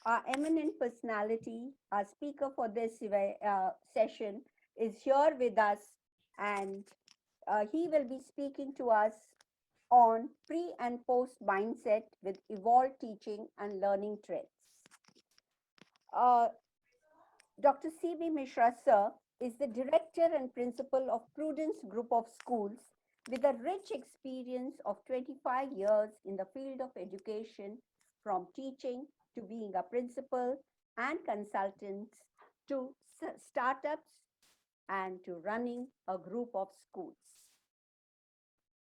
Our eminent personality, our speaker for this session, is here with us, and he will be speaking to us on pre and post mindset with evolved teaching and learning trends. Uh, Dr. C.B. Mishra, sir, is the director and principal of Prudence Group of Schools with a rich experience of 25 years in the field of education, from teaching to being a principal and consultants to startups and to running a group of schools.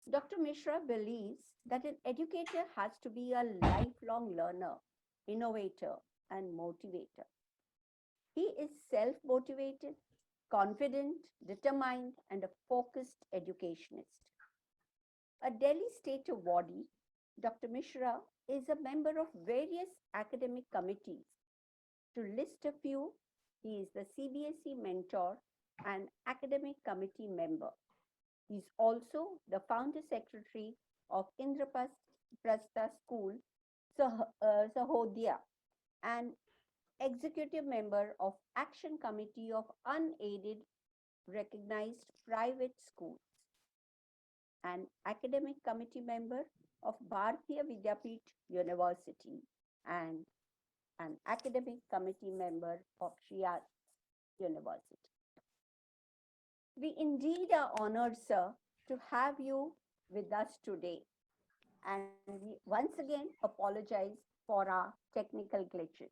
Dr. Mishra believes that an educator has to be a lifelong learner, innovator, and motivator. He is self-motivated, confident, determined, and a focused educationist. A Delhi State awardee, Dr. Mishra is a member of various academic committees. To list a few, he is the CBSE mentor and academic committee member. He is also the founder secretary of Indraprastha School, Sahodhya, and executive member of Action Committee of Unaided Recognized Private Schools, an academic committee member of Bharatiya Vidyapeeth University, and an academic committee member of Shriya University. We indeed are honored, sir, to have you with us today. And we once again apologize for our technical glitches.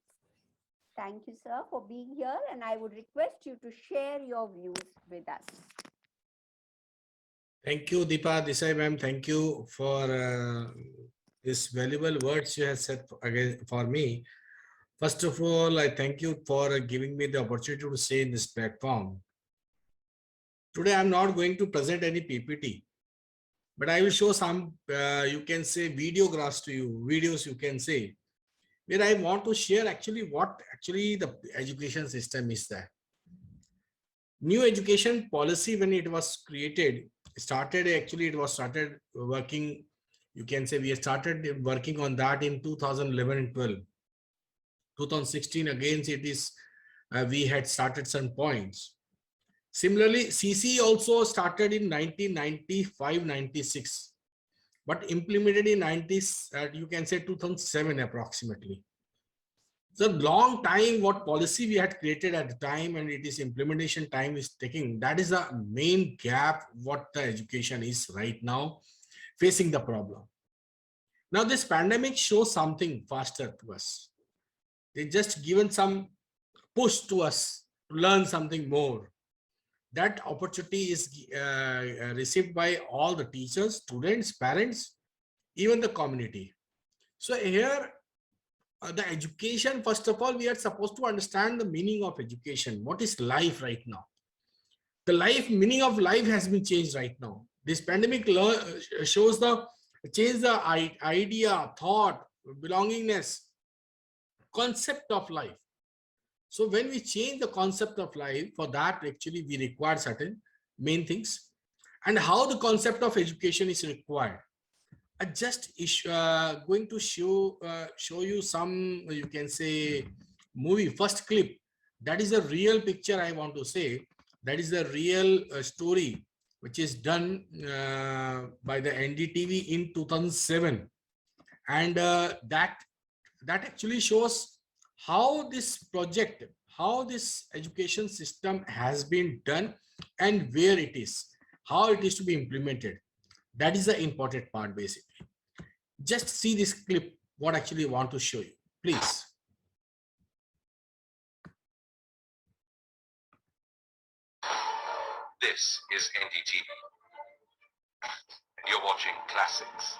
Thank you, sir, for being here, and I would request you to share your views with us. Thank you, Deepa Desai ma'am. Thank you for these valuable words you have said again for me. First of all, I thank you for giving me the opportunity to say in this platform. Today, I'm not going to present any PPT, but I will show some, you can say, videographs to you, videos you can say, where I want to share actually what actually the education system is there. New education policy, when it was created, it was started working, you can say we started working on that in 2011 and 12. 2016 again it is, we had started some points. Similarly, CC also started in 1995-96, but implemented in 90s, you can say 2007 approximately. The long time what policy we had created at the time and it is implementation time is taking, that is the main gap what the education is right now facing the problem. Now this pandemic shows something faster to us. They just given some push to us to learn something more. That opportunity is received by all the teachers, students, parents, even the community. So here the education, first of all, we are supposed to understand the meaning of education. What is life right now? The meaning of life has been changed right now. This pandemic shows the change the idea, thought, belongingness, concept of life. So when we change the concept of life, for that actually we require certain main things, and how the concept of education is required. I just going to show you some, you can say, movie first clip. That is a real picture I want to say. That is the real story which is done by the NDTV in 2007, and that actually shows how this project, how this education system has been done, and where it is, how it is to be implemented. That is the important part basically. Just see this clip, what actually I want to show you, please. This is NDTV, and you're watching Classics.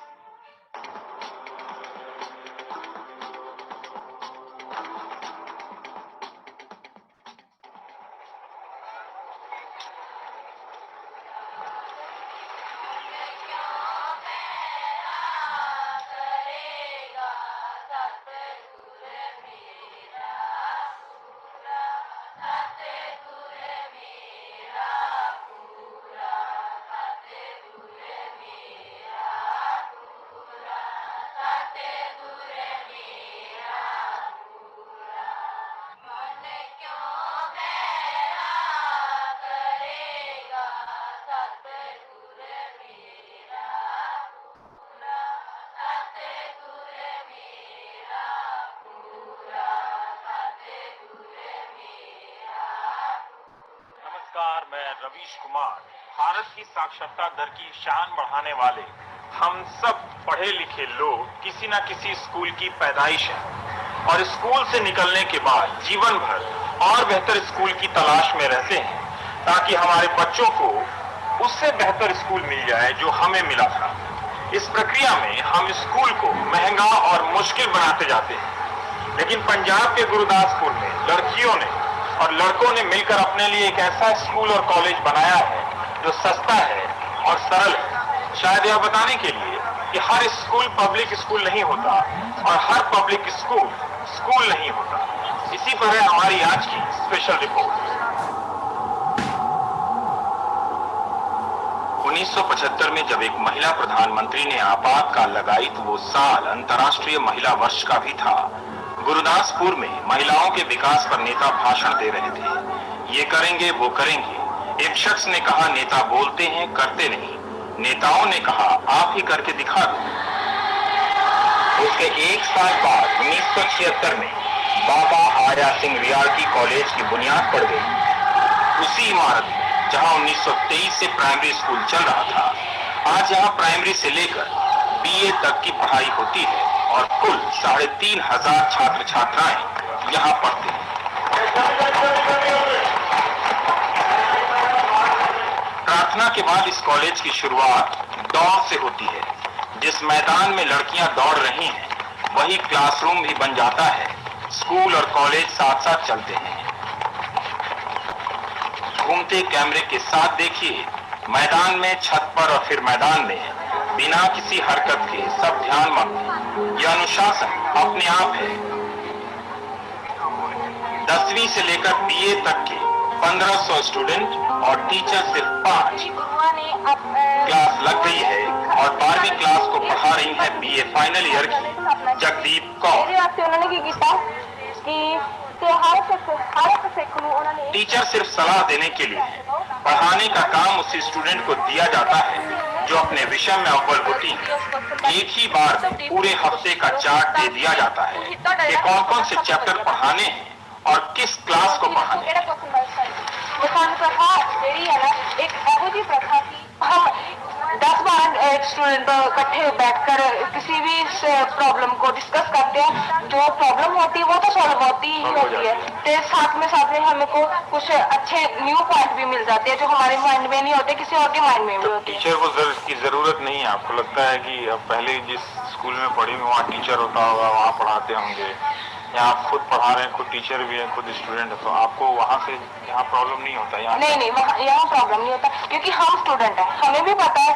नमस्कार, मैं रवीश कुमार। भारत की साक्षरता दर की शान बढ़ाने वाले हम सब पढ़े लिखे लोग किसी न किसी स्कूल की पैदाइश है और स्कूल से निकलने के बाद जीवन भर और बेहतर स्कूल की तलाश में रहते हैं ताकि हमारे बच्चों को उससे बेहतर स्कूल मिल जाए जो हमें मिला था। इस प्रक्रिया में हम स्कूल को महंगा और मुश्किल बनाते जाते हैं, लेकिन पंजाब के गुरदासपुर में लड़कियों ने और लड़कों ने मिलकर अपने लिए एक ऐसा स्कूल और कॉलेज बनाया है जो सस्ता है और सरल है। शायद यह बताने के लिए कि हर स्कूल पब्लिक स्कूल नहीं होता और हर पब्लिक स्कूल स्कूल नहीं होता। इसी पर है हमारी आज की स्पेशल रिपोर्ट। 1975 में जब एक महिला प्रधानमंत्री ने आपातकाल लगाई तो वो साल अंतर्राष्ट्रीय महिला वर्ष का भी था। गुरदासपुर में महिलाओं के विकास पर नेता भाषण दे रहे थे। ये करेंगे वो करेंगे। एक शख्स ने कहा नेता बोलते हैं करते नहीं। नेताओं ने कहा आप ही करके दिखा दो। उसके एक साल बाद 1976 में बाबा आया सिंह रियालटी कॉलेज की बुनियाद पड़ गई। उसी इमारत में जहां 1923 से प्राइमरी स्कूल चल रहा था, आज यहां प्राइमरी से लेकर बीए तक की पढ़ाई होती है और कुल 3500 छात्र छात्राएं यहां पढ़ते हैं। प्रार्थना के बाद इस कॉलेज की शुरुआत दौड़ से होती है। जिस मैदान में लड़कियां दौड़ रही हैं, वही क्लासरूम भी बन जाता है। स्कूल और कॉलेज साथ साथ चलते हैं। घूमते कैमरे के साथ देखिए, मैदान में, छत पर और फिर मैदान में बिना किसी हरकत के सब ध्यान मग्न। यह अनुशासन अपने आप है। 10वीं से लेकर बीए तक के 1500 स्टूडेंट और टीचर सिर्फ 5। क्लास लग गई है और 12वीं क्लास को पढ़ा रही है बीए फाइनल ईयर की जगदीप कौर। टीचर सिर्फ सलाह देने के लिए है। पढ़ाने का काम उसी स्टूडेंट को दिया जाता है जो अपने विषय में अव्वल होती है। एक ही बार में पूरे हफ्ते का चार्ट दे दिया जाता है कि कौन कौन से चैप्टर पढ़ाने हैं और किस क्लास को पढ़ाने हैं। हम 10-12 स्टूडेंट इकट्ठे बैठकर किसी भी प्रॉब्लम को डिस्कस करते हैं। जो प्रॉब्लम होती है वो तो सॉल्व होती ही होती है, तो साथ में हमें को कुछ अच्छे न्यू पॉइंट भी मिल जाते हैं जो हमारे माइंड में नहीं होते, किसी और के माइंड में भी होते हैं। टीचर को की जरूरत नहीं है। आपको लगता है कि अब पहले जिस स्कूल में पढ़ी वहाँ टीचर होता होगा, वहाँ पढ़ाते होंगे, या आप खुद पढ़ा रहे हैं, खुद टीचर भी है, खुद स्टूडेंट है, तो आपको वहाँ से यहाँ प्रॉब्लम नहीं होता? नहीं, यहाँ प्रॉब्लम नहीं होता क्योंकि हम स्टूडेंट हैं। हमें भी पता है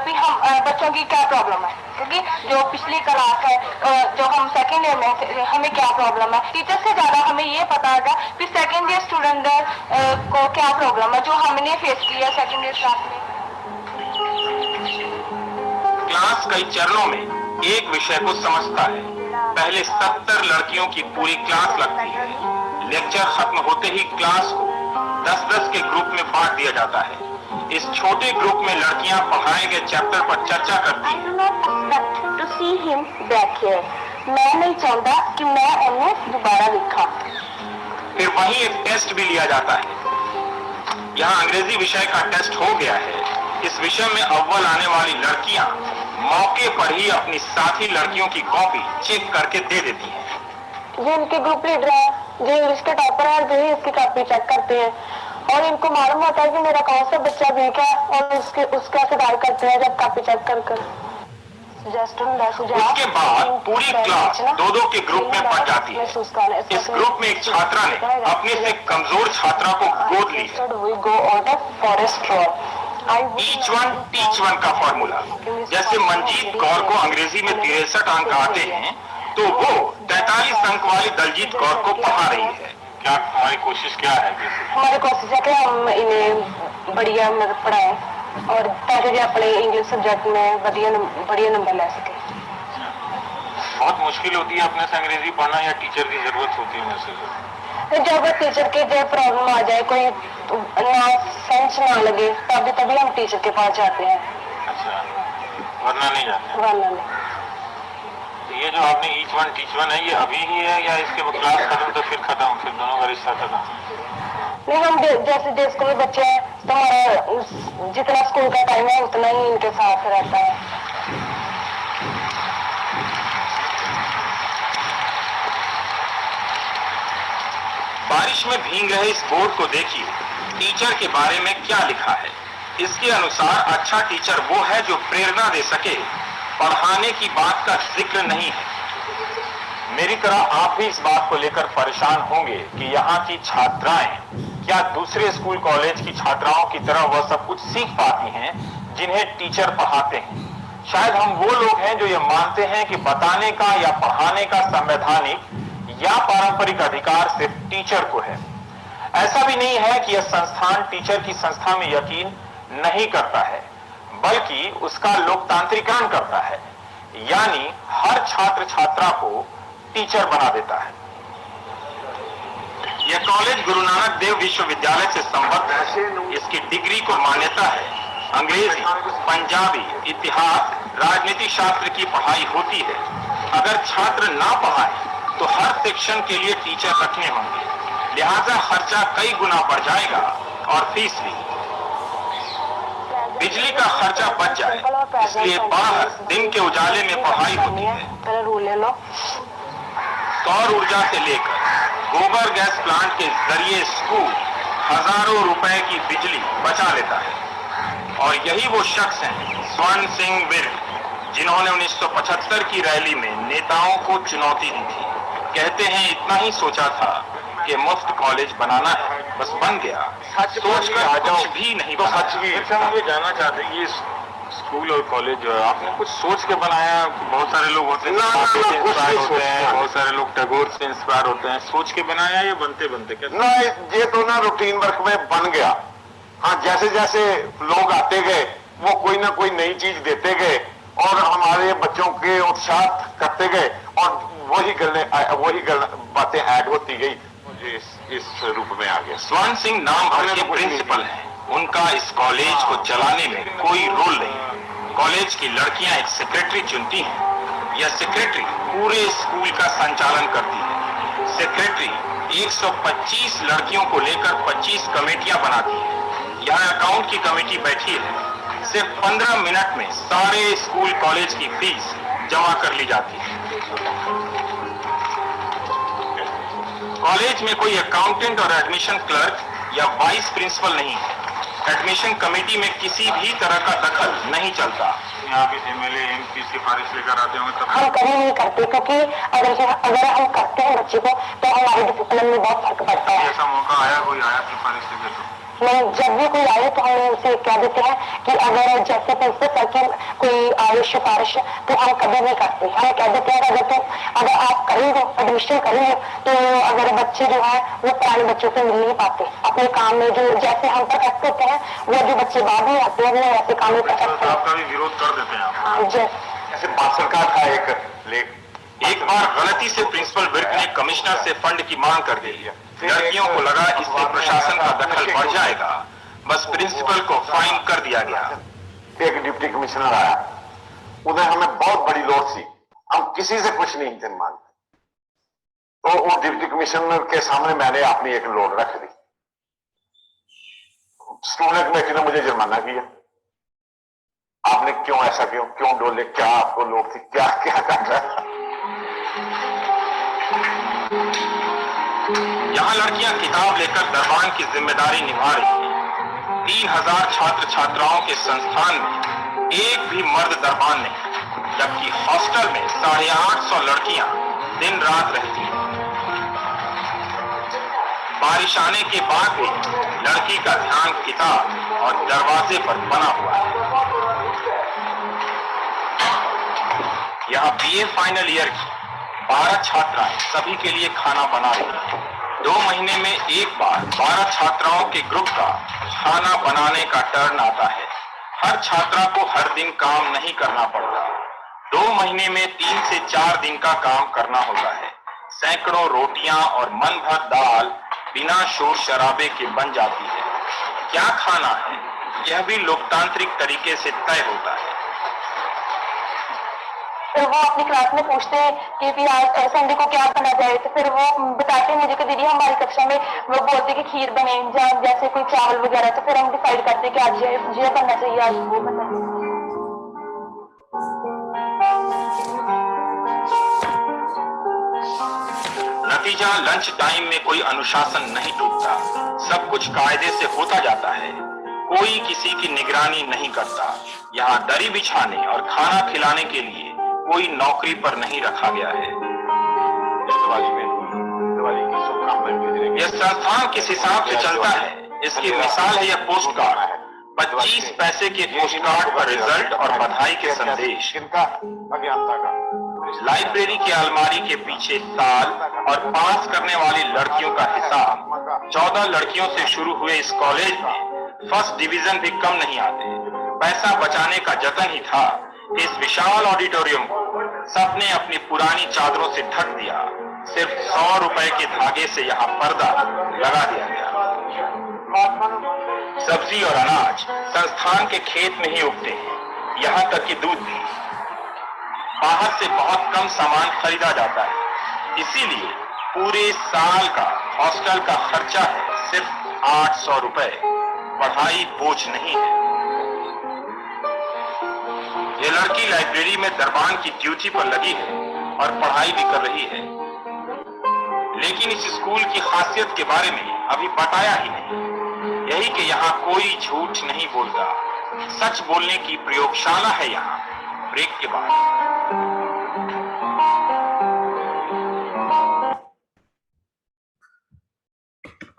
कि हम बच्चों की क्या प्रॉब्लम है, क्योंकि जो पिछली क्लास है, जो हम सेकेंड ईयर में, हमें क्या प्रॉब्लम है। टीचर से ज्यादा हमें ये पता है कि सेकेंड ईयर स्टूडेंट को क्या प्रॉब्लम है जो हमने फेस किया सेकेंड ईयर क्लास में। क्लास कई चरणों में एक विषय को समझता है। पहले 70 लड़कियों की पूरी क्लास लगती है। लेक्चर खत्म होते ही क्लास को 10-10 के ग्रुप में बांट दिया जाता है। इस छोटे ग्रुप में लड़कियां पढ़ाए गए चैप्टर पर चर्चा करती हैं। मैं नहीं चाहता कि मैं उन्हें दोबारा लिखा। फिर वहीं एक टेस्ट भी लिया जाता है। यहाँ अंग्रेजी विषय का टेस्ट हो गया है। इस विषय में अव्वल आने वाली लड़कियां मौके पर ही अपनी साथी लड़कियों की कॉपी चेक करके दे देती हैं। जो इनके ग्रुप लीडर है, जो इंग्लिश के टॉपर है, जो इसकी कॉपी चेक करते हैं और इनको मालूम होता है कि मेरा कौन सा बच्चा वीक है और उसका सुधार करते हैं जब कॉपी चेक कर। उसके बाद पूरी क्लास 2-2 के ग्रुप में बढ़ जाती है। इस ग्रुप में एक छात्रा ने अपने से कमजोर छात्रा को गोद ली है। ईच वन टीच वन का फॉर्मूला। जैसे मंजीत कौर को अंग्रेजी में 63 अंक आते हैं, तो वो 43 अंक वाली दलजीत कौर को पढ़ा रही है। क्या हमारी कोशिश क्या है? हमारी कोशिश है कि हम इन्हें बढ़िया पढ़ाएं और ताकि अपने इंग्लिश सब्जेक्ट में बढ़िया नंबर ले सके। बहुत मुश्किल होती है अपने से अंग्रेजी पढ़ना या टीचर की जरूरत होती है उनसे? जब टीचर की जो प्रॉब्लम आ जाए, कोई ना समझ ना लगे, तभी हम टीचर के पास जाते हैं। अच्छा, वरना नहीं जाते? वरना नहीं। तो ये जो आपने ईच वन टीच वन है, ये अभी ही है या इसके क्लास खत्म तो फिर खत्म, फिर दोनों का रिश्ता खत्म? नहीं, हम जैसे डे स्कूल में बच्चे हैं तो हमारा जितना स्कूल का टाइम है उतना ही इनके साथ रहता है। बारिश में भीग रहे इस बोर्ड को देखिए, टीचर के बारे में क्या लिखा है। इसके अनुसार अच्छा टीचर वो है जो प्रेरणा दे सके, पढ़ाने की बात का जिक्र नहीं है। मेरी तरह आप भी इस बात को लेकर परेशान होंगे कि यहाँ की छात्राएं क्या दूसरे स्कूल कॉलेज की छात्राओं की तरह वह सब कुछ सीख पाती हैं जिन्हें टीचर पढ़ाते हैं। शायद हम वो लोग हैं जो ये मानते हैं कि बताने का या पढ़ाने का संवैधानिक या पारंपरिक अधिकार सिर्फ टीचर को है। ऐसा भी नहीं है कि यह संस्थान टीचर की संस्था में यकीन नहीं करता है, बल्कि उसका लोकतांत्रिकरण करता है, यानी हर छात्र छात्रा को टीचर बना देता है। यह कॉलेज गुरु नानक देव विश्वविद्यालय से संबद्ध है। इसकी डिग्री को मान्यता है। अंग्रेजी, पंजाबी, इतिहास, राजनीति शास्त्र की पढ़ाई होती है। अगर छात्र ना पढ़ाए तो हर सेक्शन के लिए टीचर रखने होंगे, लिहाजा खर्चा कई गुना बढ़ जाएगा और फीस भी। बिजली का खर्चा बच जाए, इसलिए बाहर दिन के उजाले में पढ़ाई होती है। सौर ऊर्जा से लेकर गोबर गैस प्लांट के जरिए स्कूल हजारों रुपए की बिजली बचा लेता है। और यही वो शख्स हैं स्वर्ण सिंह विर्क, जिन्होंने 1975 की रैली में नेताओं को चुनौती दी थी। कहते हैं इतना ही सोचा था कि मुफ्त कॉलेज बनाना है, बस बन गया। सोच कर कुछ भी नहीं बना। हम ये जानना चाहते हैं ये स्कूल और कॉलेज आपने कुछ सोच के बनाया? बहुत सारे लोग होते हैं इंस्पायर होते हैं, बहुत सारे लोग टैगोर से इंस्पायर होते हैं। सोच के बनाया या बनते बनते क्या? ना, ये तो ना रूटीन वर्क में बन गया। हाँ, जैसे जैसे लोग आते गए वो कोई ना कोई नई चीज देते गए और हमारे बच्चों के उत्साह करते गए और वही बातें ऐड होती गई। मुझे इस रूप में आ गया। स्वर्ण सिंह नाम भर के प्रिंसिपल हैं। उनका इस कॉलेज को चलाने में कोई रोल नहीं। कॉलेज की लड़कियां एक सेक्रेटरी चुनती हैं। यह सेक्रेटरी पूरे स्कूल का संचालन करती है। सेक्रेटरी 125 लड़कियों को लेकर 25 कमेटियां बनाती है। यहाँ अकाउंट की कमेटी बैठी है। सिर्फ 15 मिनट में सारे स्कूल कॉलेज की फीस जमा कर ली जाती है। कॉलेज में कोई अकाउंटेंट और एडमिशन क्लर्क या वाइस प्रिंसिपल नहीं है। एडमिशन कमेटी में किसी भी तरह का दखल नहीं चलता। यहाँ के एमएलए एमपी सिफारिश लेकर आते होंगे तब हम कभी नहीं करते, क्योंकि अगर हम करते हैं बच्चे को तो हमारे डिसिप्लिन में बहुत फर्क पड़ता है। ऐसा मौका आया, कोई आया सिफारिश लेकर? नहीं, जब भी कोई आए तो हम उनसे कह देते हैं कि अगर जैसे प्रिंसिपल की कोई आए सिफारिश तो हम कभी नहीं करते। हम कह देते हैं अगर आप करेंगे एडमिशन करेंगे तो अगर बच्चे जो है वो पुराने बच्चों से मिल नहीं पाते। अपने काम में जो जैसे हम परफेक्ट होते हैं वो जो बच्चे बाद में आते हैं वो ऐसे काम में परफेक्ट आपका भी विरोध कर देते हैं आप? हाँ जी। जैसे भारत सरकार का एक लेख एक बार गलती से प्रिंसिपल विर्क ने कमिश्नर से फंड की मांग कर दी। लड़कियों को लगा इससे प्रशासन का दखल बढ़ जाएगा, बस प्रिंसिपल को फाइन कर दिया गया। एक डिप्टी कमिश्नर आया, उधर हमें बहुत बड़ी लोड थी, हम किसी से कुछ नहीं थे मांगते, तो वो डिप्टी कमिश्नर के सामने मैंने अपनी एक लोड रख दी। स्टूडेंट कमेटी ने मुझे जुर्माना किया। आपने क्यों ऐसा क्यों डोले, क्या आपको लोड थी, क्या क्या कर रहा? यहाँ लड़कियां किताब लेकर दरबान की जिम्मेदारी निभा रही हैं। 3000 छात्र छात्राओं के संस्थान में एक भी मर्द दरबान नहीं, जबकि हॉस्टल में 850 लड़कियां दिन रात रहती हैं। बारिश आने के बाद भी लड़की का ध्यान किताब और दरवाजे पर बना हुआ है। यहाँ बीए फाइनल ईयर की 12 छात्राएं सभी के लिए खाना बना रही हैं। 2 महीने में एक बार 12 छात्राओं के ग्रुप का खाना बनाने का टर्न आता है। हर छात्रा को हर दिन काम नहीं करना पड़ता। 2 महीने में 3 से 4 दिन का काम करना होता है। सैकड़ों रोटियां और मन भर दाल बिना शोर शराबे के बन जाती है। क्या खाना है यह भी लोकतांत्रिक तरीके से तय होता है। फिर वो अपनी क्लास में पूछते हैं कि फिर आज संडे को क्या बना जाए, तो फिर वो बताते हैं मुझे कि दीदी हमारी कक्षा में वो बोलते हैं कि खीर बने या जैसे कोई चावल वगैरह, तो फिर हम डिसाइड करते हैं कि आज ये बनना चाहिए, आज वो बनना चाहिए। नतीजा, लंच टाइम में कोई अनुशासन नहीं टूटता, सब कुछ कायदे से होता जाता है, कोई किसी की निगरानी नहीं करता। यहाँ दरी बिछाने और खाना खिलाने के लिए कोई नौकरी पर नहीं रखा गया है। यह संस्थान किस हिसाब से चलता है, इसकी मिसाल है यह पोस्ट कार्ड। 25 पैसे के पोस्ट कार्ड पर रिजल्ट और बधाई के संदेश। लाइब्रेरी की अलमारी के पीछे साल और पास करने वाली लड़कियों का हिसाब। 14 लड़कियों से शुरू हुए इस कॉलेज में फर्स्ट डिवीजन भी कम नहीं आते। पैसा बचाने का जतन ही था। इस विशाल ऑडिटोरियम को सबने अपनी पुरानी चादरों से ढक दिया। सिर्फ 100 रुपए के धागे से यहाँ पर्दा लगा दिया गया। सब्जी और अनाज संस्थान के खेत में ही उगते हैं, यहाँ तक कि दूध भी। बाहर से बहुत कम सामान खरीदा जाता है, इसीलिए पूरे साल का हॉस्टल का खर्चा है सिर्फ 800 रुपए। पढ़ाई बोझ नहीं है। ये लड़की लाइब्रेरी में दरबान की ड्यूटी पर लगी है और पढ़ाई भी कर रही है, लेकिन इस स्कूल की खासियत के बारे में अभी बताया ही नहीं। यही कि यहाँ कोई झूठ नहीं बोलता, सच बोलने की प्रयोगशाला है यहाँ। ब्रेक के बाद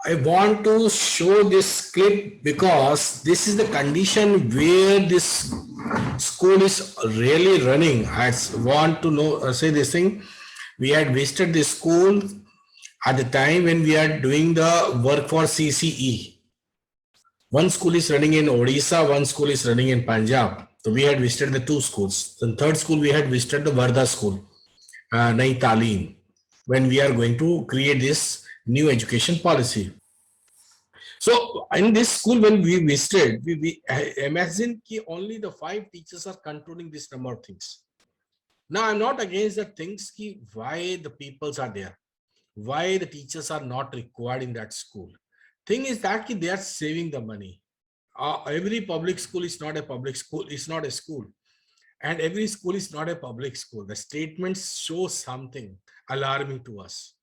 I want to show this clip because this is the condition where this school is really running. I want to know, say this thing. We had visited this school at the time when we are doing the work for CCE. One school is running in Odisha, one school is running in Punjab. So we had visited the two schools. The third school, we had visited the Varda school, Nai Talim, when we are going to create this new education policy. So in this school, when we visited, we imagine that only the 5 teachers are controlling this number of things. Now I'm not against the things why the peoples are there, why the teachers are not required in that school. Thing is that they are saving the money. Every public school is not a public school, it's not a school. And every school is not a public school. The statements show something alarming to us.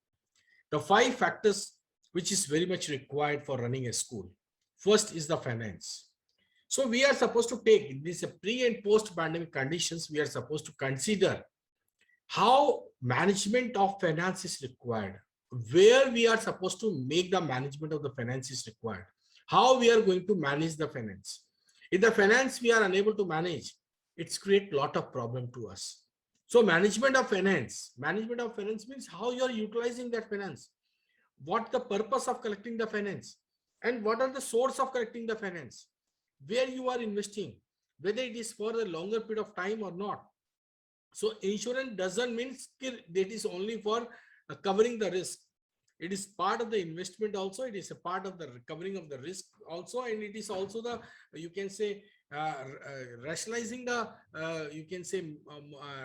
The 5 factors which is very much required for running a school. First is the finance. So we are supposed to take, in this pre and post pandemic conditions, we are supposed to consider how management of finance is required, where we are supposed to make the management of the finance is required, how we are going to manage the finance. If the finance we are unable to manage, it's create a lot of problem to us. So management of finance means how you are utilizing that finance, what the purpose of collecting the finance, and what are the source of collecting the finance, where you are investing, whether it is for a longer period of time or not. So insurance doesn't mean that is only for covering the risk. It is part of the investment also. It is a part of the recovering of the risk also, and it is also the, you can say, rationalizing the,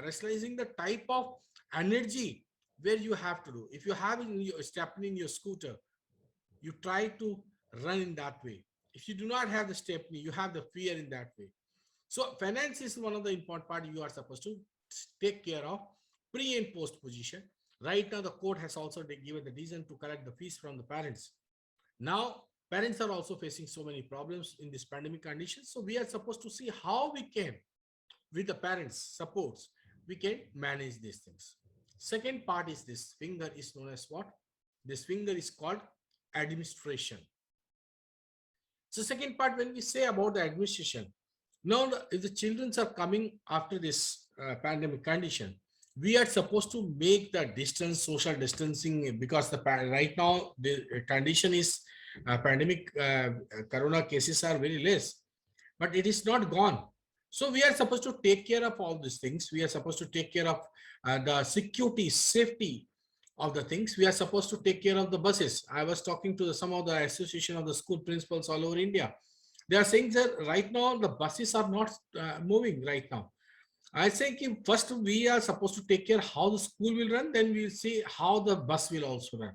rationalizing the type of energy where you have to do. If you have stepney in your scooter, you try to run in that way. If you do not have the stepney, you have the fear in that way. So finance is one of the important part you are supposed to take care of pre and post position. Right now, the court has also given the reason to collect the fees from the parents. Now, parents are also facing so many problems in this pandemic conditions. So we are supposed to see how we can, with the parents' supports, we can manage these things. Second part is this finger is known as what? This finger is called administration. So second part, when we say about the administration, now if the children are coming after this pandemic condition, we are supposed to make the distance, social distancing, because the right now the condition is pandemic, corona cases are very less, but it is not gone. So we are supposed to take care of all these things. We are supposed to take care of the security, safety of the things. We are supposed to take care of the buses. I was talking to some of the association of the school principals all over India. They are saying that right now the buses are not moving right now. I think first we are supposed to take care how the school will run, then we'll see how the bus will also run.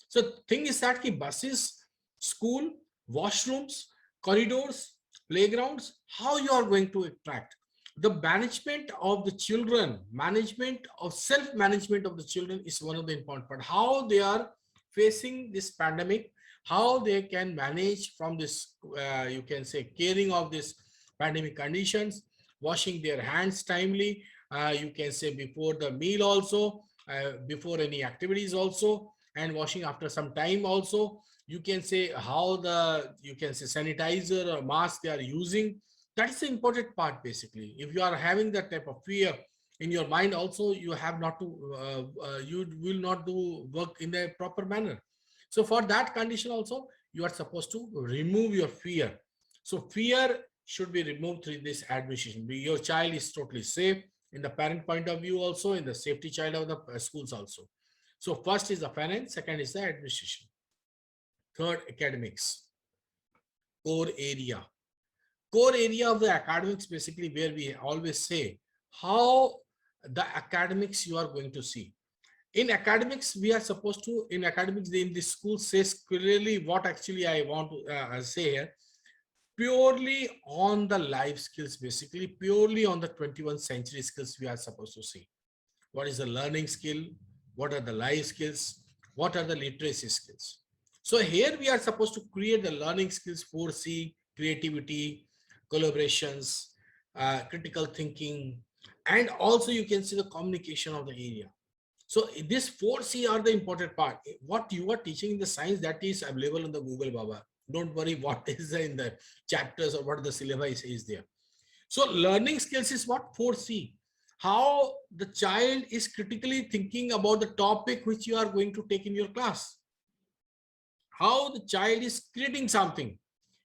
So thing is that buses, school, washrooms, corridors, playgrounds, how you are going to attract. The management of the children, management of self-management of the children is one of the important part. How they are facing this pandemic, how they can manage from this, you can say, caring of this pandemic conditions, washing their hands timely, you can say before the meal also, before any activities also, and washing after some time also. You can say how the, you can say, sanitizer or mask they are using. That is the important part basically. If you are having that type of fear in your mind also, you have not to, you will not do work in a proper manner. So for that condition also, you are supposed to remove your fear. So fear should be removed through this administration. Your child is totally safe in the parent point of view, also in the safety child of the schools also. So first is the finance, second is the administration, third academics, core area. Core area of the academics basically where we always say how the academics you are going to see. In academics, we are supposed to, in academics, in the school says clearly what actually I want to say here, purely on the life skills, basically purely on the 21st century skills we are supposed to see. What is the learning skill? What are the life skills? What are the literacy skills? So here we are supposed to create the learning skills, 4C, creativity, collaborations, critical thinking, and also you can see the communication of the area. So this 4C are the important part. What you are teaching in the science, that is available in the Google Baba. Don't worry what is in the chapters or what the syllabus is there. So learning skills is what? 4C. How the child is critically thinking about the topic which you are going to take in your class. How the child is creating something.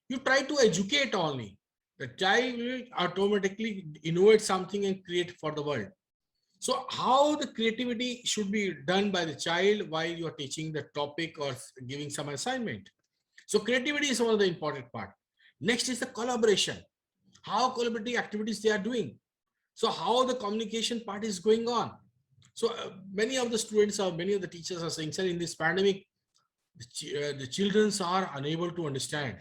You try to educate only. The child will automatically innovate something and create for the world. So how the creativity should be done by the child while you are teaching the topic or giving some assignment. So creativity is one of the important part. Next is the collaboration. How collaborative activities they are doing. So how the communication part is going on. So many of the students or many of the teachers are saying, sir, in this pandemic, the children are unable to understand.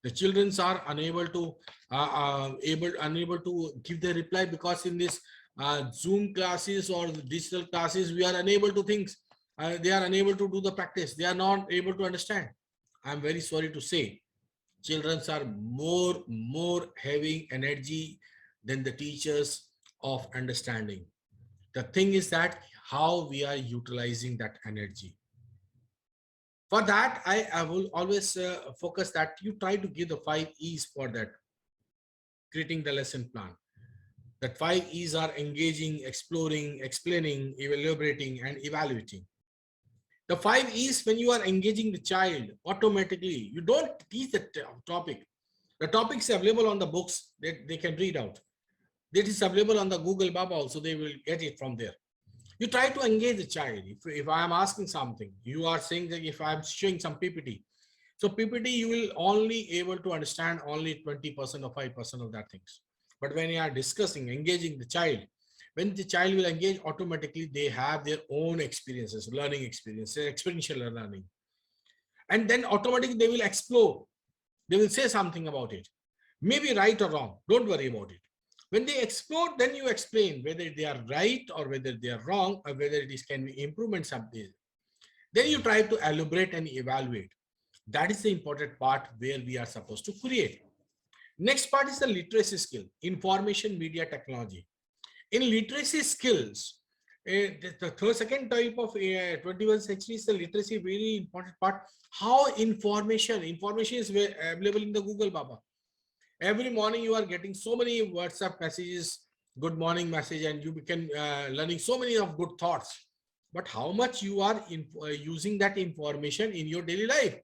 The children are unable to unable to give their reply because in this Zoom classes or the digital classes, we are unable to think. They are unable to do the practice. They are not able to understand. I'm very sorry to say, children are more having energy than the teachers of understanding. The thing is that how we are utilizing that energy. For that, I will always focus that you try to give the 5 E's for that, creating the lesson plan. That 5 E's are engaging, exploring, explaining, elaborating, and evaluating. The 5 E's, when you are engaging the child, automatically, you don't teach the topic. The topics are available on the books that they can read out. That is available on the Google Baba also, they will get it from there. You try to engage the child. If I am asking something, you are saying that if I am showing some PPT. So PPT, you will only able to understand only 20% or 5% of that things. But when you are discussing, engaging the child, when the child will engage, automatically they have their own experiences, learning experiences, experiential learning. And then automatically they will explore. They will say something about it. Maybe right or wrong. Don't worry about it. When they explore, then you explain whether they are right or whether they are wrong or whether it is can be improvement something. Then you try to elaborate and evaluate. That is the important part where we are supposed to create. Next part is the literacy skill, information media technology. In literacy skills, the second type of 21st century is the literacy, very important part. How information is available in the Google Baba. Every morning you are getting so many WhatsApp messages, good morning message, and you can learning so many of good thoughts. But how much you are using that information in your daily life?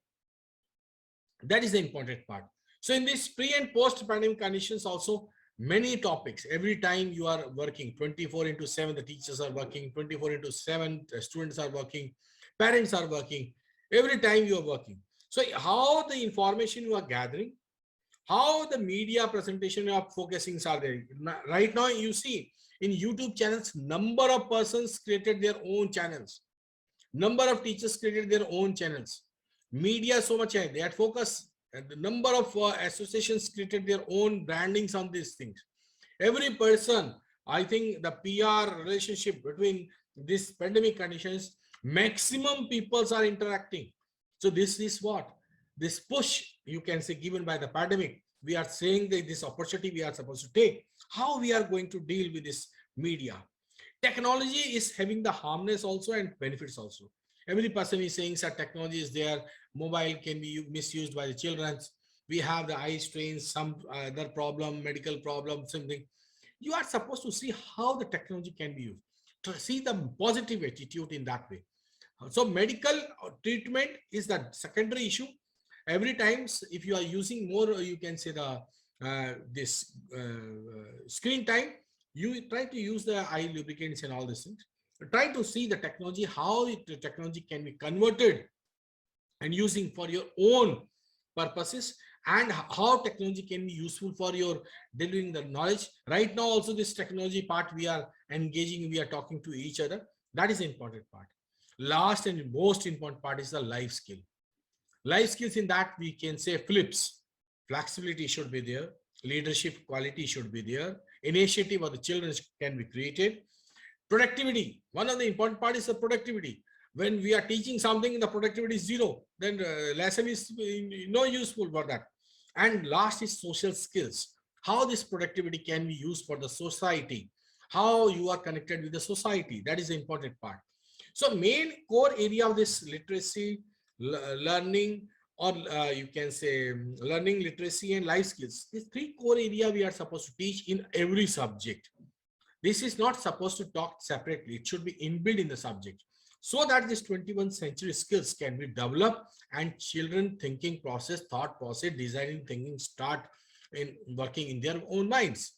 That is the important part. So in this pre and post pandemic conditions also, many topics, every time you are working 24/7, the teachers are working 24/7, the students are working, parents are working, every time you are working. So how the information you are gathering, how the media presentation of focusing are there. Right now, you see in YouTube channels, number of persons created their own channels. Number of teachers created their own channels. Media so much, they had focus. And the number of associations created their own brandings on these things. Every person, I think the PR relationship between this pandemic conditions, maximum peoples are interacting. So this is what? This push, you can say, given by the pandemic, we are saying that this opportunity we are supposed to take. How we are going to deal with this media? Technology is having the harmness also and benefits also. Every person is saying that technology is there. Mobile can be misused by the children. We have the eye strains, some other problem, medical problem, something. You are supposed to see how the technology can be used, to see the positive attitude in that way. So medical treatment is the secondary issue. Every times if you are using more, you can say the screen time, you try to use the eye lubricants and all these things. Try to see the technology, how the technology can be converted and using for your own purposes, and how technology can be useful for your delivering the knowledge. Right now also this technology part we are engaging, we are talking to each other. That is the important part. Last and most important part is the life skill. Life skills, in that we can say flips. Flexibility should be there. Leadership quality should be there. Initiative of the children can be created. Productivity. One of the important part is the productivity. When we are teaching something, the productivity is zero, then lesson is no useful for that. And last is social skills. How this productivity can be used for the society. How you are connected with the society. That is the important part. So main core area of this literacy, learning, or you can say learning, literacy, and life skills. These three core areas we are supposed to teach in every subject. This is not supposed to talk separately. It should be inbuilt in the subject, so that this 21st century skills can be developed and children thinking process, thought process, designing thinking start in working in their own minds.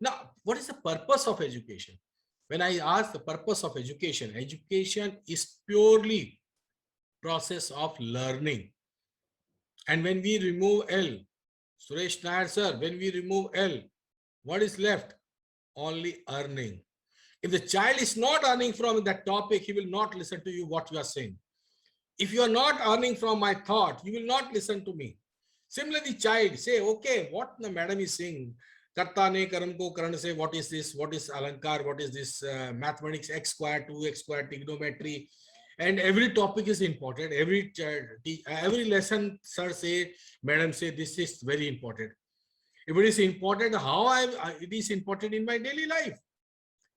Now, what is the purpose of education? When I ask the purpose of education, education is purely process of learning. And when we remove L, Suresh Nair sir, when we remove L, what is left? Only earning. If the child is not earning from that topic, he will not listen to you what you are saying. If you are not earning from my thought, you will not listen to me. Similarly, child say, okay, what the madam is saying, karta ne karam ko karan se, what is this? What is alankar? What is this mathematics, x square, 2x square, trigonometry? And every topic is important. Every lesson, sir say, madam say, this is very important. If it is important, how it is important in my daily life?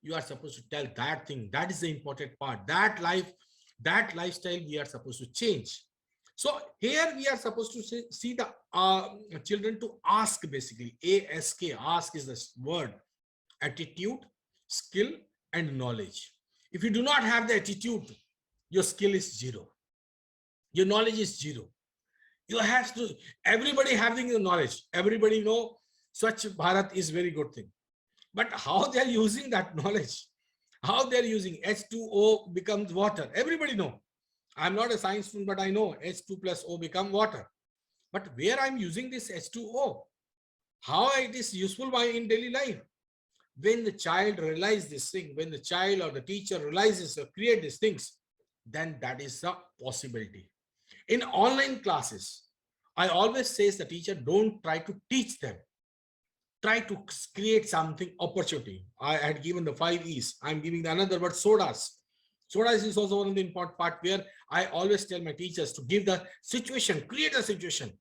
You are supposed to tell that thing. That is the important part. That life, that lifestyle we are supposed to change. So here we are supposed to see the children to ask, basically. ASK, ask is the word. Attitude, skill, and knowledge. If you do not have the attitude, your skill is zero. Your knowledge is zero. You have to, everybody having the knowledge. Everybody know Swachh Bharat is very good thing. But how they are using that knowledge, how they are using H2O becomes water. Everybody know. I'm not a science student, but I know H2 plus O become water. But where I'm using this H2O, how it is useful in daily life. When the child realizes this thing, when the child or the teacher realizes or create these things, then that is a possibility. In online classes, I always say the teacher, don't try to teach them. Try to create something opportunity. I had given the 5 E's. I'm giving another word, sodas. Sodas is also one of the important part where I always tell my teachers to give the situation, create a situation.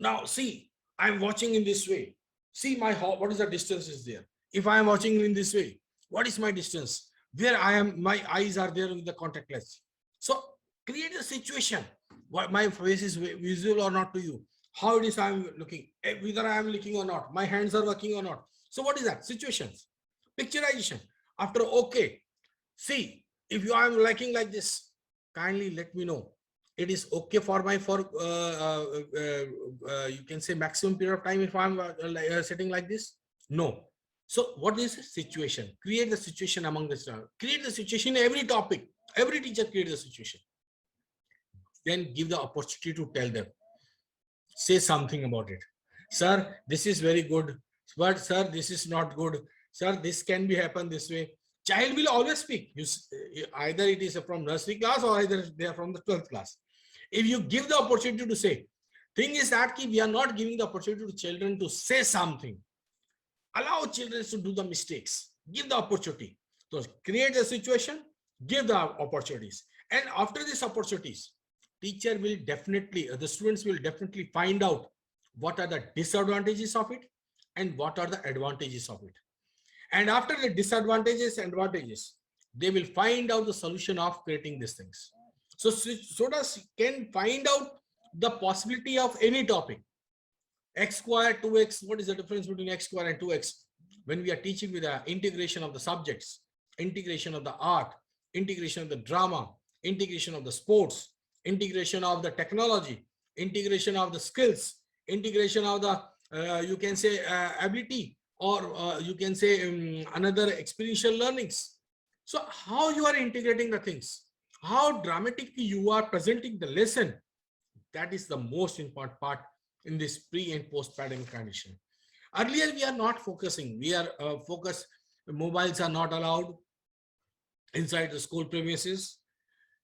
Now see, I'm watching in this way. See what is the distance is there. If I am watching in this way, what is my distance? Where I am, my eyes are there with the contact lens. So create a situation. What my face is visual or not to you. How it is I'm looking, whether I am looking or not, my hands are working or not. So what is that? Situations, picturization. After okay, see, if you are liking like this, kindly let me know. It is okay for my, you can say maximum period of time if I'm sitting like this? No. So what is the situation? Create the situation among the students. Create the situation in every topic. Every teacher create the situation. Then give the opportunity to tell them. say something about it. Sir, this is very good, but sir, this is not good. Sir, this can be happen this way. Child will always speak. Either it is from nursery class or either they are from the 12th class. If you give the opportunity to say, thing is that we are not giving the opportunity to children to say something. Allow children to do the mistakes. Give the opportunity. So create a situation, give the opportunities. And after these opportunities, teacher will definitely, the students will definitely find out what are the disadvantages of it and what are the advantages of it. And after the disadvantages and advantages, they will find out the solution of creating these things. So students can find out the possibility of any topic. X squared, 2x, what is the difference between x squared and 2x? When we are teaching with the integration of the subjects, integration of the art, integration of the drama, integration of the sports, integration of the technology, integration of the skills, integration of the, you can say ability, or you can say another experiential learnings. So how you are integrating the things, how dramatically you are presenting the lesson, that is the most important part in this pre and post pandemic condition. Earlier, we are not focusing. We are focused. Mobiles are not allowed inside the school premises.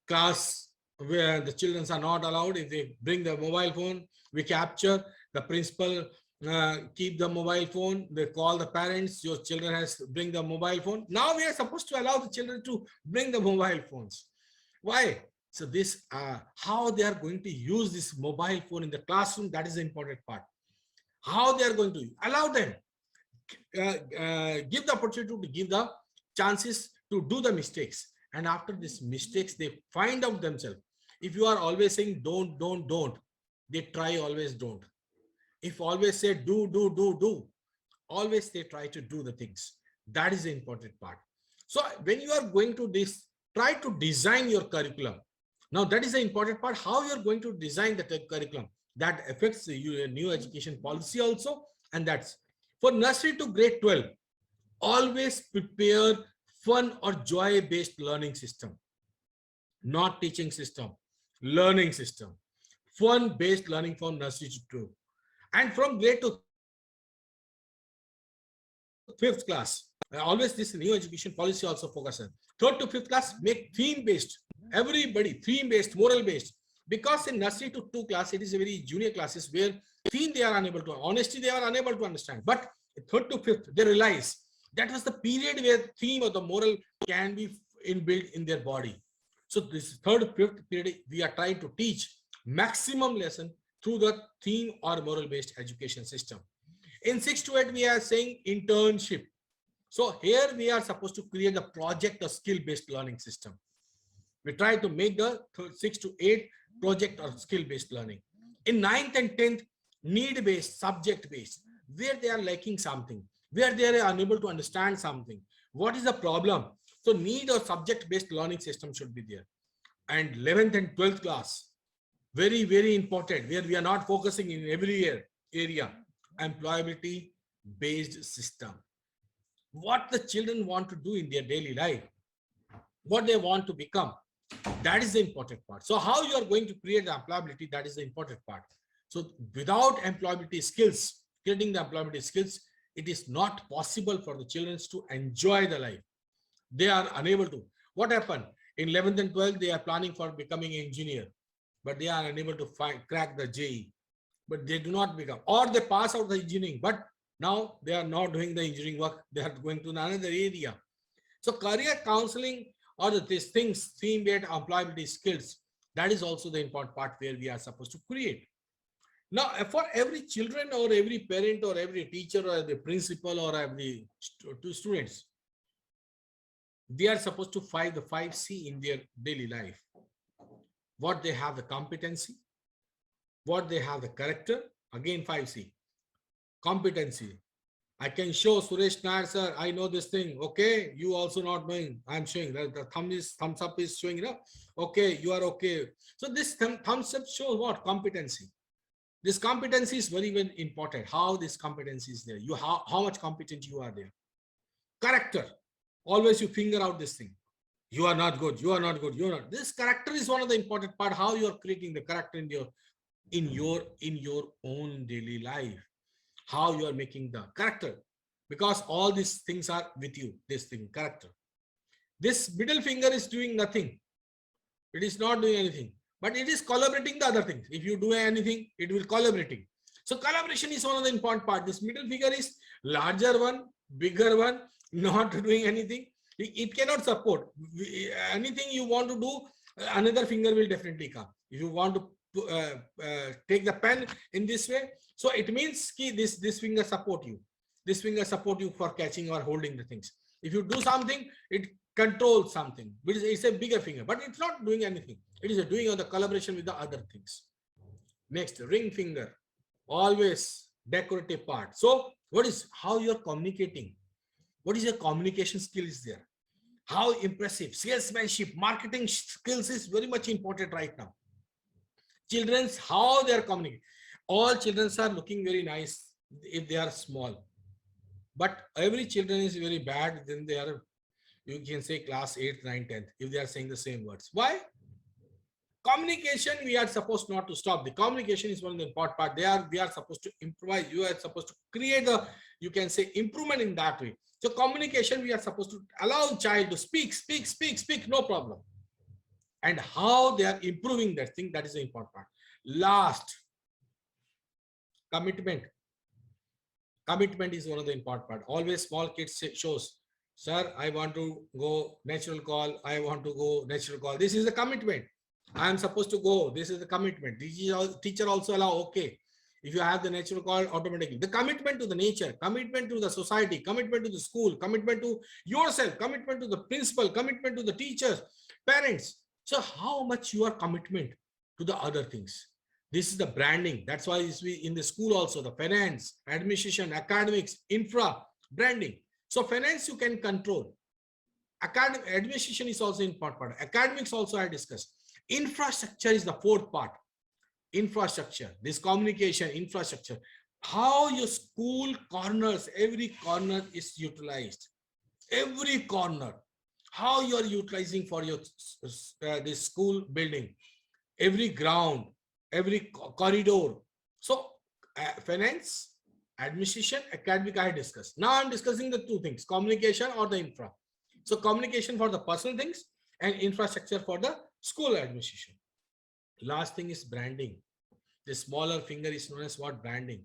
Class where the children are not allowed. If they bring the mobile phone, we capture. The principal keep the mobile phone. They call the parents. Your children has to bring the mobile phone. Now we are supposed to allow the children to bring the mobile phones. Why? So this, how they are going to use this mobile phone in the classroom, that is the important part. How they are going to allow them, give the opportunity to give the chances to do the mistakes. And after these mistakes, they find out themselves. If you are always saying don't, they try always don't. If always say do, always they try to do the things. That is the important part. So when you are going to this, try to design your curriculum. Now that is the important part, how you are going to design the curriculum. That affects your new education policy also. And that's for nursery to grade 12, always prepare fun or joy-based learning system, not teaching system, learning system, fun-based learning from nursery to 12. And from grade to 5th class, always this new education policy also focuses. 3rd to 5th class, make theme-based, everybody theme-based, moral-based. Because in nursery to 2 class, it is a very junior classes where theme they are unable to, honesty they are unable to understand. But 3rd to 5th, they realize that was the period where theme or the moral can be inbuilt in their body. So this 3rd, 5th period, we are trying to teach maximum lesson through the theme or moral-based education system. In 6 to 8, we are saying internship. So here we are supposed to create a project or skill-based learning system. We try to make the 6 to 8 project or skill-based learning. In 9th and 10th, need-based, subject-based, where they are lacking something, where they are unable to understand something. What is the problem? So need or subject-based learning system should be there. And 11th and 12th class, very, very important, where we are not focusing in every area, employability-based system. What the children want to do in their daily life, what they want to become, that is the important part. So how you are going to create the employability, that is the important part. So without employability skills, creating the employability skills, it is not possible for the children to enjoy the life. They are unable to. What happened? In 11th and 12th, they are planning for becoming an engineer, but they are unable to crack the JEE. But they do not become, or they pass out the engineering, but now they are not doing the engineering work. They are going to another area. So career counseling or these things, theme-based employability skills, that is also the important part where we are supposed to create. Now, for every children or every parent or every teacher or the principal or every two students, they are supposed to find the 5C in their daily life. What they have the competency, what they have the character, again 5C. Competency. I can show Suresh Nair, sir, I know this thing. Okay, you also not knowing. I'm showing that the thumbs up is showing, you know? Okay, you are okay. So this thumbs up shows what? Competency. This competency is very, very important. How this competency is there. How much competent you are there. Character. Always you finger out this thing. You are not good. You are not good. You are not. This character is one of the important part. How you are creating the character in your own daily life, how you are making the character, because all these things are with you. This thing, character. This middle finger is doing nothing. It is not doing anything, but it is collaborating the other things. If you do anything, it will collaborating. So collaboration is one of the important part. This middle finger is larger one, bigger one, not doing anything. It cannot support anything you want to do. Another finger will definitely come. If you want to take the pen in this way, so it means this finger support you. This finger support you for catching or holding the things. If you do something, it controls something, which is it's a bigger finger, but it's not doing anything. It is doing on the collaboration with the other things. Next, ring finger, always decorative part. So what is how you're communicating? What is your communication skill is there? How impressive salesmanship, marketing skills is very much important right now. Children's how they are communicating. All children are looking very nice if they are small, but every children is very bad. Then they are, you can say class 8th, 9th, 10th, if they are saying the same words. Why? Communication, we are supposed not to stop. The communication is one of the important part. We are supposed to improvise. You are supposed to create a, you can say, improvement in that way. So communication, we are supposed to allow child to speak, no problem. And how they are improving that thing, that is the important part. Last, commitment. Commitment is one of the important part. Always small kids shows, sir, I want to go natural call. I want to go natural call. This is the commitment. I am supposed to go. This is the commitment. Teacher also allow, okay. If you have the natural call, automatically. The commitment to the nature, commitment to the society, commitment to the school, commitment to yourself, commitment to the principal, commitment to the teachers, parents. So how much your commitment to the other things? This is the branding. That's why in the school also, the finance, administration, academics, infra, branding. So finance you can control. Academic administration is also important part. Academics also I discussed. Infrastructure is the fourth part. Infrastructure, this communication infrastructure. How your school corners, every corner is utilized. Every corner. How you are utilizing for your this school building. Every ground, every corridor. So finance, administration, academic I discussed. Now I'm discussing the two things, communication or the infra. So communication for the personal things and infrastructure for the school administration. Last thing is branding. The smaller finger is known as what? Branding.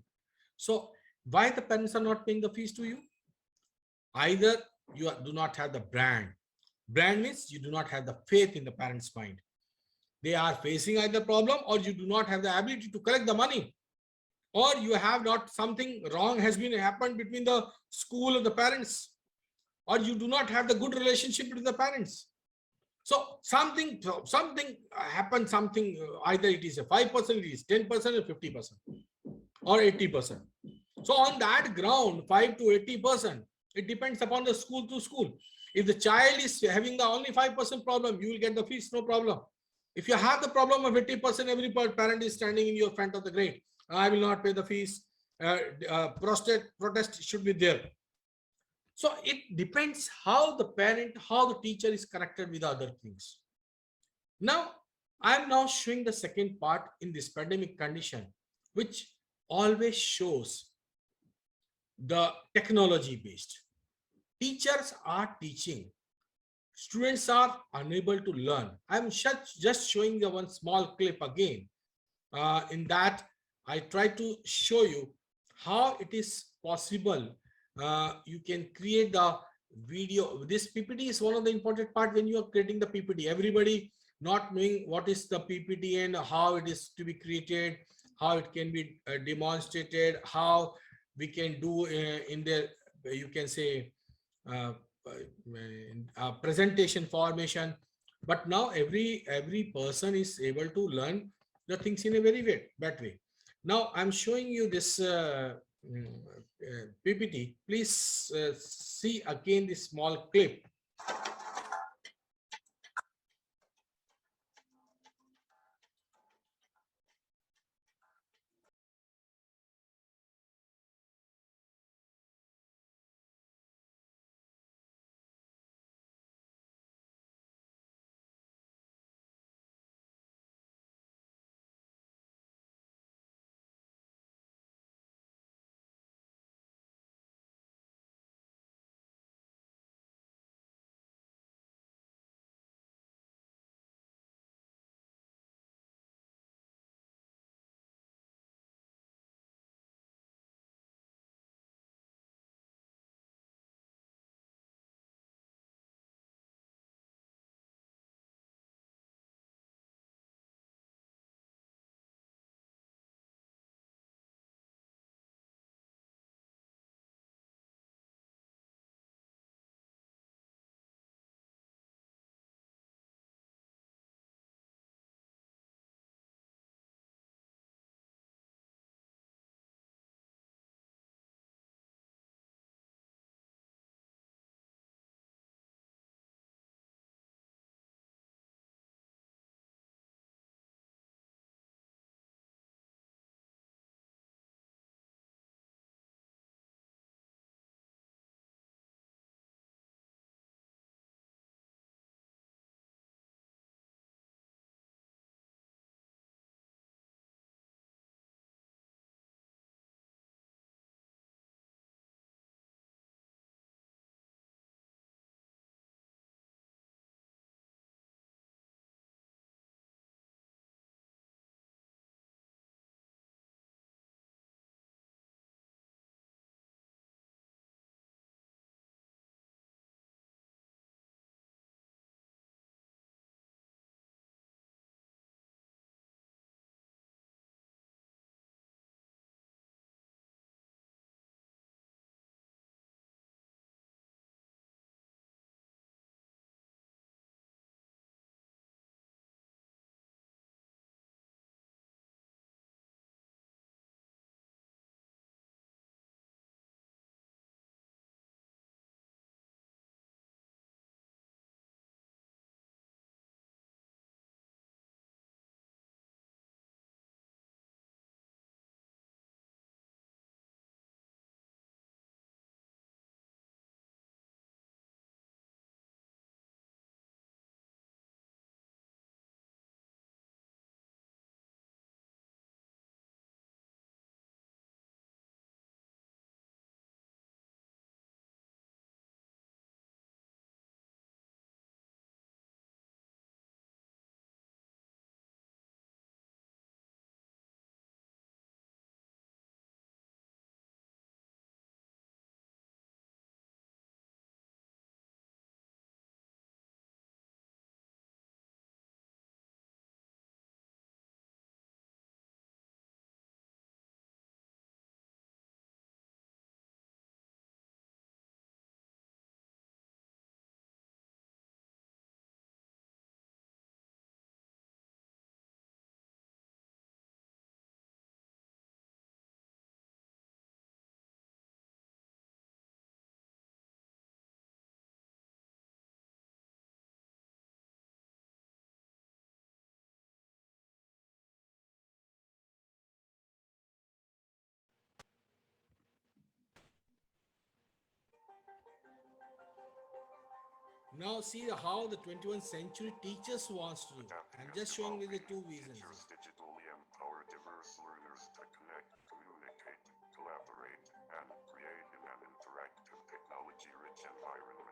So why the parents are not paying the fees to you? Either you do not have the brand. Brand means you do not have the faith in the parents' mind. They are facing either problem, or you do not have the ability to collect the money, or you have not, something wrong has been happened between the school and the parents, or you do not have the good relationship with the parents. So something happened, something either it is a 5%, it is 10% or 50% or 80%. So on that ground, 5 to 80%, it depends upon the school to school. If the child is having the only 5% problem, you will get the fees, no problem. If you have the problem of 80%, every parent is standing in your front of the grade. I will not pay the fees. Protest should be there. So it depends how the parent, how the teacher is connected with other things. Now, I am now showing the second part in this pandemic condition, which always shows the technology based. Teachers are teaching. Students are unable to learn. I'm just showing the one small clip again. In that, I try to show you how it is possible. You can create the video. This PPT is one of the important part when you are creating the PPT. Everybody not knowing what is the PPT and how it is to be created, how it can be demonstrated, how we can do in the, you can say, presentation formation. But now every person is able to learn the things in a very better way. Now I'm showing you this PPT. Please see again this small clip. Now see how the 21st century teachers wants to do. I'm just showing you the two reasons. Teachers digitally empower diverse learners to connect, communicate, collaborate, and create in an interactive, technology-rich environment.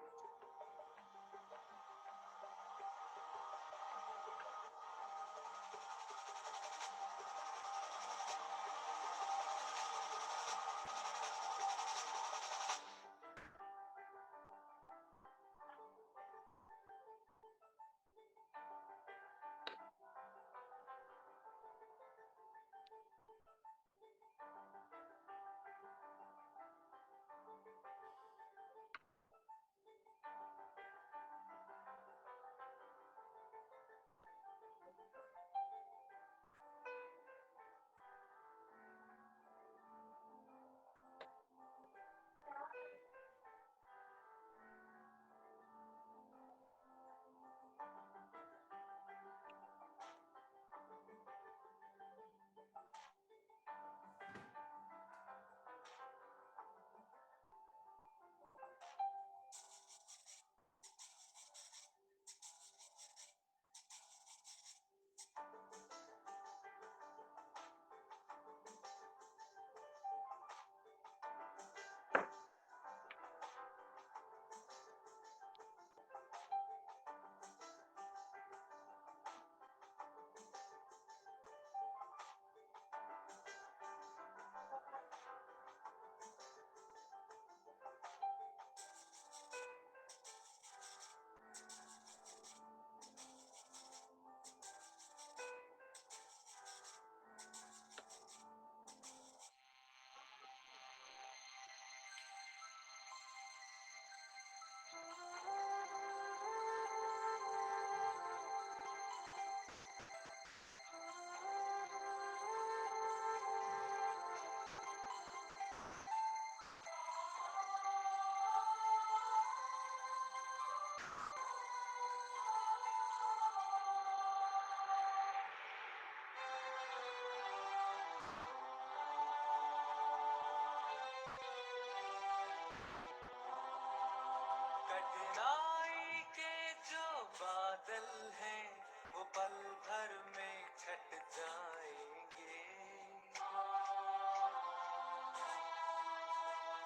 कठिनाई के जो बादल हैं वो पल भर में छट जाएंगे।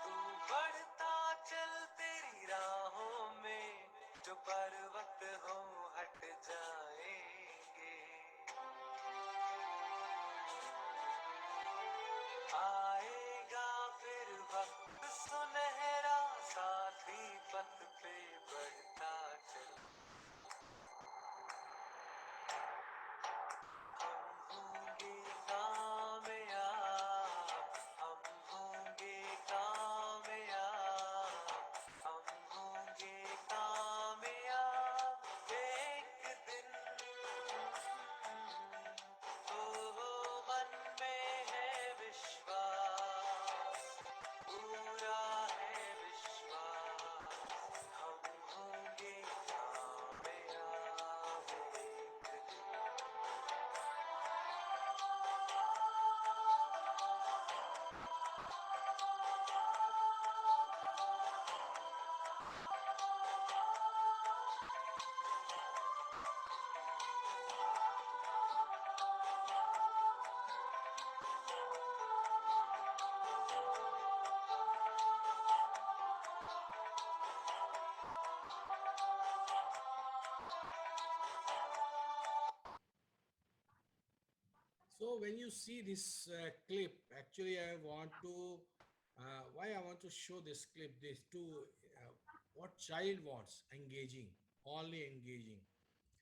तू बढ़ता चल, तेरी राहों में जो पर्वत हो हट जाएंगे। आएगा फिर वक्त सुनहरा, साथी पथ पे बढ़ता चल। हम होंगे कामयाब, हम होंगे कामयाब, हम होंगे कामयाब एक दिन। मन में है विश्वास, पूरा है विश्वास, हम होंगे कामयाब एक दिन। So when you see this clip, actually I want to, why I want to show this clip, this to what child wants, engaging, only engaging.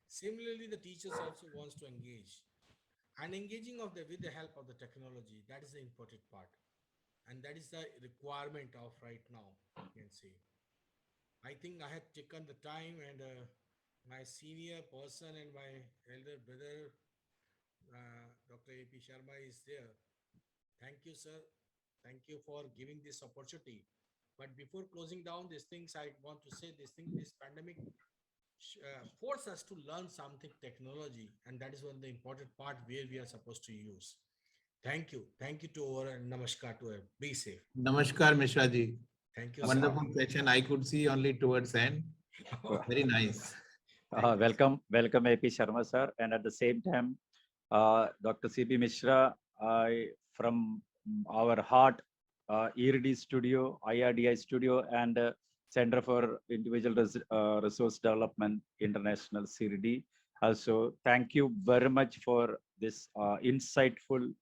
Similarly, the teachers also wants to engage and engaging of the with the help of the technology. That is the important part. And that is the requirement of right now, you can say. I think I had taken the time and my senior person and my elder brother, Dr. A.P. Sharma is there. Thank you, sir. Thank you for giving this opportunity. But before closing down these things, I want to say this pandemic force us to learn something technology. And that is one of the important part where we are supposed to use. Thank you. Thank you to all and namaskar to all. Be safe. Namaskar, Mishra ji. Thank you. Wonderful session. I could see only towards end. Very nice. Welcome, AP Sharma sir, and at the same time, Dr. C.P. Mishra, from our heart, ERD Studio, IRDI Studio, and Center for Individual Resource Development International, CIRD. Also, thank you very much for this insightful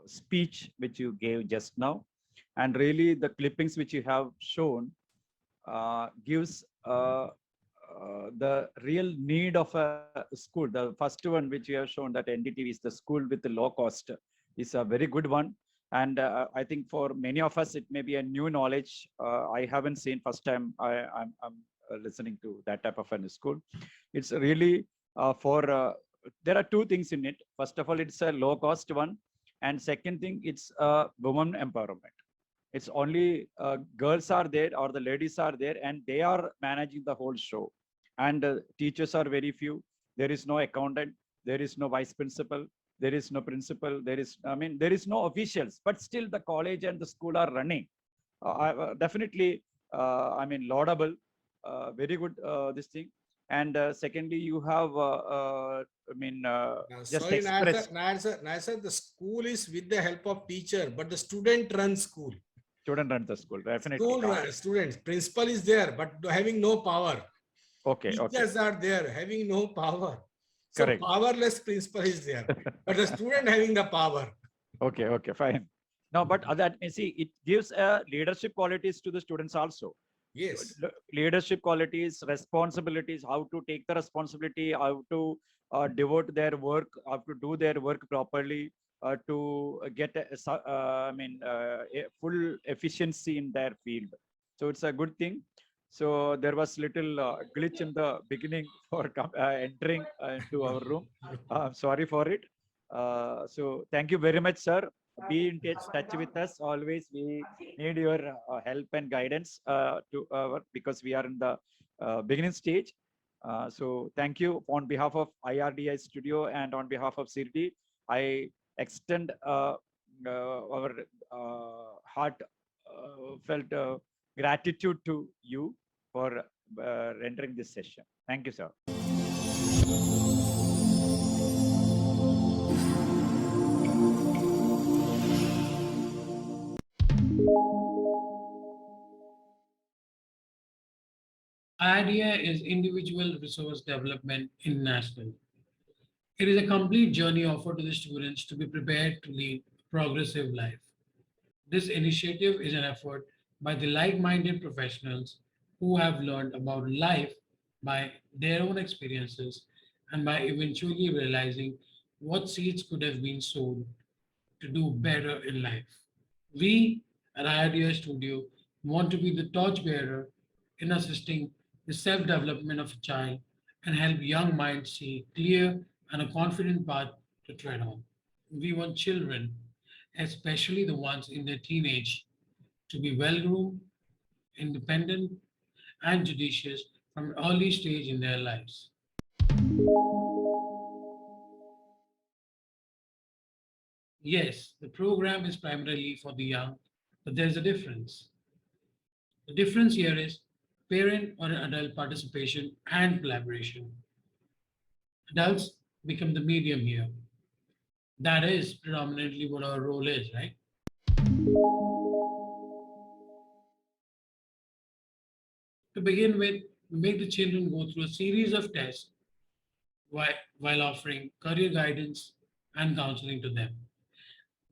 speech which you gave just now, and really the clippings which you have shown gives the real need of a school. The first one which you have shown, that NDTV is the school with the low cost, is a very good one. And I think for many of us, it may be a new knowledge. I haven't seen, first time I'm listening to that type of a school. It's really there are two things in it. First of all, it's a low cost one. And second thing, it's women empowerment. It's only girls are there or the ladies are there and they are managing the whole show. And teachers are very few. There is no accountant. There is no vice principal. There is no principal. There is no officials. But still the college and the school are running. Definitely, laudable. Very good, this thing. And secondly, you have, just sorry, expressed. Nair sir, the school is with the help of teacher, but the student runs school. Student runs the school, definitely. Students, principal is there, but having no power. Okay. Teachers are there, having no power. So Correct. powerless principal is there, but the student having the power. Okay, fine. No, but that, you see, it gives leadership qualities to the students also. Yes. Leadership qualities, responsibilities, how to take the responsibility, how to devote their work, how to do their work properly, to get a full efficiency in their field. So it's a good thing. So there was little glitch in the beginning for entering into our room. Sorry for it. So thank you very much, sir. Be in touch with us always. We need your help and guidance because we are in the beginning stage. So thank you on behalf of IRDI Studio and on behalf of CIRD. I extend our heartfelt gratitude to you for rendering this session. Thank you, sir. IRDI is Individual Resource Development International. It is a complete journey offered to the students to be prepared to lead a progressive life. This initiative is an effort by the like-minded professionals who have learned about life by their own experiences and by eventually realizing what seeds could have been sown to do better in life. We at IRDI Studio want to be the torchbearer in assisting the self-development of a child and help young minds see clear and a confident path to tread on. We want children, especially the ones in their teenage, to be well-groomed, independent, and judicious from an early stage in their lives. Yes, the program is primarily for the young, but there's a difference. The difference here is parent or adult participation and collaboration. Adults become the medium here. That is predominantly what our role is, right? To begin with, we make the children go through a series of tests while offering career guidance and counseling to them.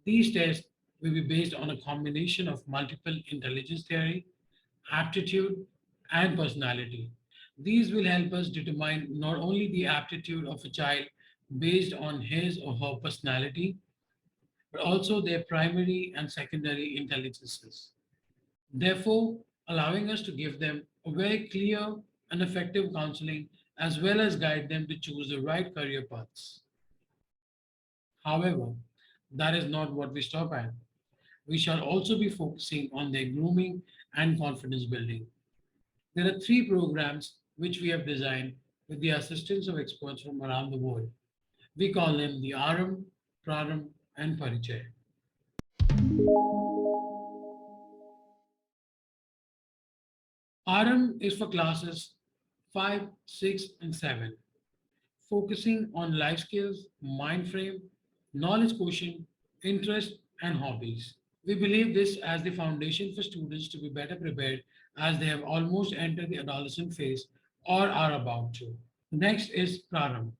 These tests will be based on a combination of multiple intelligence theory, aptitude, and personality. These will help us determine not only the aptitude of a child based on his or her personality, but also their primary and secondary intelligences. Therefore, allowing us to give them a very clear and effective counseling as well as guide them to choose the right career paths. However, that is not what we stop at. We shall also be focusing on their grooming and confidence building. There are 3 programs which we have designed with the assistance of experts from around the world. We call them the Aram, Praram, and Parichay. RM is for classes 5, 6, and 7, focusing on life skills, mind frame, knowledge quotient, interest, and hobbies. We believe this as the foundation for students to be better prepared as they have almost entered the adolescent phase or are about to. Next is Praram.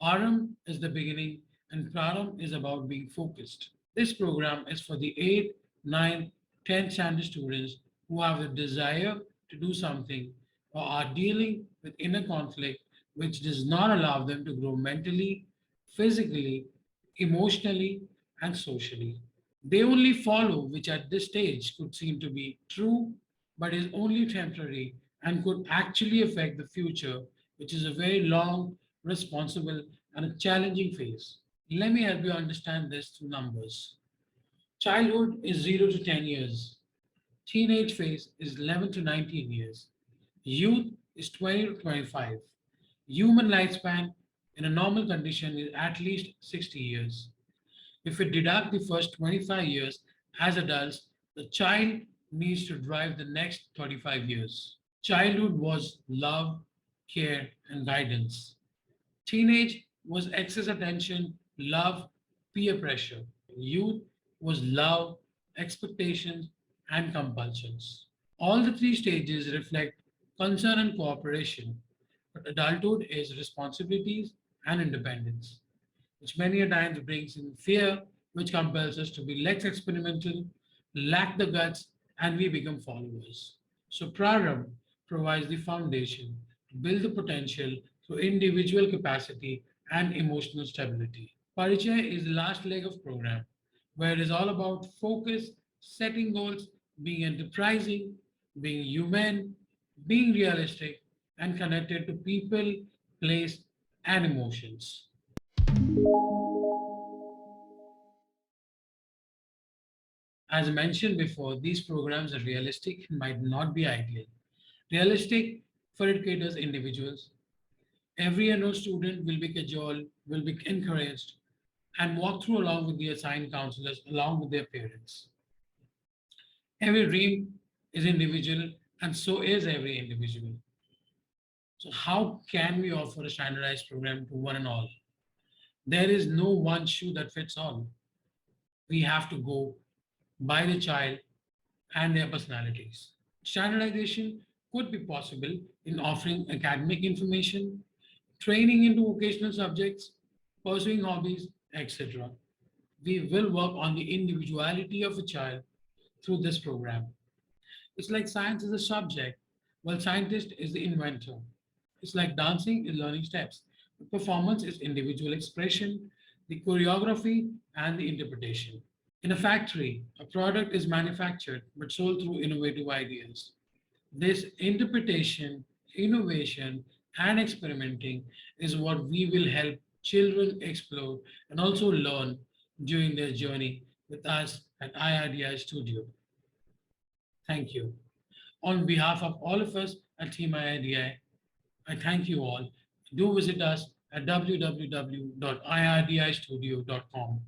Aram is the beginning and Praram is about being focused. This program is for the 8th, 9th, 10th standard students who have the desire to do something or are dealing with inner conflict which does not allow them to grow mentally, physically, emotionally, and socially. They only follow, which at this stage could seem to be true, but is only temporary and could actually affect the future, which is a very long, responsible, and a challenging phase. Let me help you understand this through numbers. Childhood is 0 to 10 years. Teenage phase is 11 to 19 years. Youth is 20 to 25. Human lifespan in a normal condition is at least 60 years. If we deduct the first 25 years as adults, the child needs to drive the next 35 years. Childhood was love, care, and guidance. Teenage was excess attention, love, peer pressure. Youth was love, expectations, and compulsions. All the three stages reflect concern and cooperation, but adulthood is responsibilities and independence, which many a times brings in fear, which compels us to be less experimental, lack the guts, and we become followers. So Prarabdha provides the foundation to build the potential through individual capacity and emotional stability. Parichaya is the last leg of program, where it is all about focus, setting goals, being enterprising, being human, being realistic, and connected to people, place, and emotions. As mentioned before, these programs are realistic and might not be ideal. Realistic for it caters individuals. Every NO student will be cajoled, will be encouraged, and walk through along with the assigned counselors, along with their parents. Every dream is individual, and so is every individual. So how can we offer a standardized program to one and all? There is no one shoe that fits all. We have to go by the child and their personalities. Standardization could be possible in offering academic information, training into vocational subjects, pursuing hobbies, etc. We will work on the individuality of a child through this program. It's like science is a subject, while scientist is the inventor. It's like dancing is learning steps. The performance is individual expression, the choreography, and the interpretation. In a factory, a product is manufactured but sold through innovative ideas. This interpretation, innovation, and experimenting is what we will help children explore and also learn during their journey with us at IRDI Studio. Thank you. On behalf of all of us at Team IRDI, I thank you all. Do visit us at www.irdistudio.com.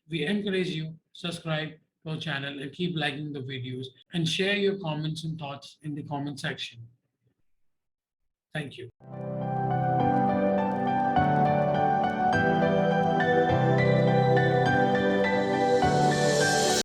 We encourage you subscribe to our channel and keep liking the videos and share your comments and thoughts in the comment section. Thank you.